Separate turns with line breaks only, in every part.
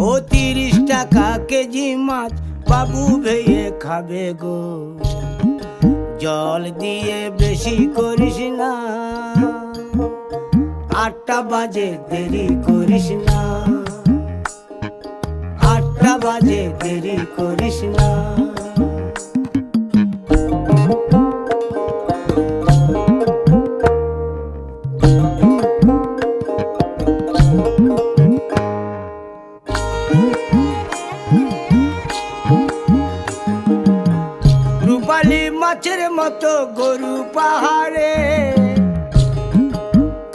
ও 30 টাকা কেজি মাছ বাবু ভেয়ে খাবে গো, জল দিয়ে বেশি করিস না, 8টা বাজে দেরি করিস না, 8টা বাজে দেরি করিস না। রূপালী মাছের মতো গরু পাহাড়ে,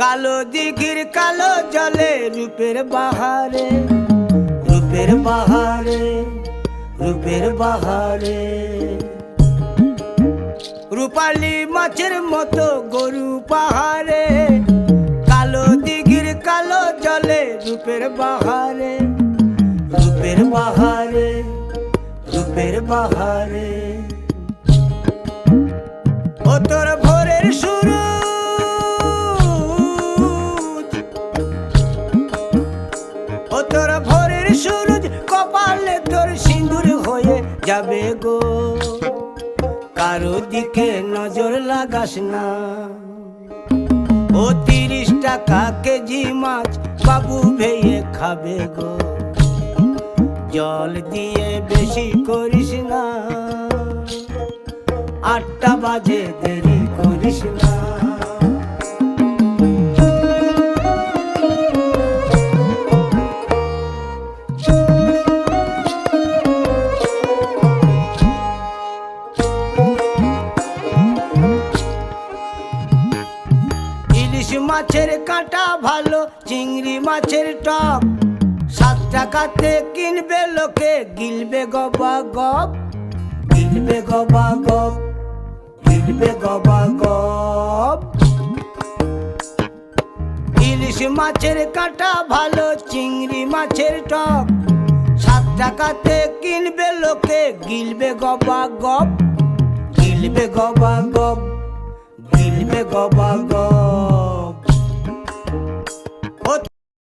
কালো দিঘির কালো জলে রূপের বাহারে, রূপের বাহারে, রূপের বাহারে। রূপালী মাছের মতো গরু পাহাড়ে, কালো দিঘির কালো জলে রূপের বাহারে, রূপের বাহারে, রূপের বাহারে। ও তোর ভোরের সুরুজ, ও তোর ভোরের সুরুজ কপালে তোর সিঁদুর হয়ে যাবে গো, কারো দিকে নজর লাগাস না। ও 30 টাকা কেজি মাছ বাবু ভেয়ে খাবে গো, জল দিয়ে বেশি করিস না, 8টা বাজে দেরি করিস না। ইলিশ মাছের কাঁটা ভালো, চিংড়ি মাছের টক, 7 টাকাতে কিনবে লোকে, গিলবে গবা গপ, গিলবে গবা গপ, গিলবে গবা গপ। ইলিশ মাছের কাঁটা ভালো, চিংড়ি মাছের টক, 7 টাকাতে কিনবে লোকে, গিলবে গবা গপ, গিলবে গবা গপ, গিলবে গবা গপ।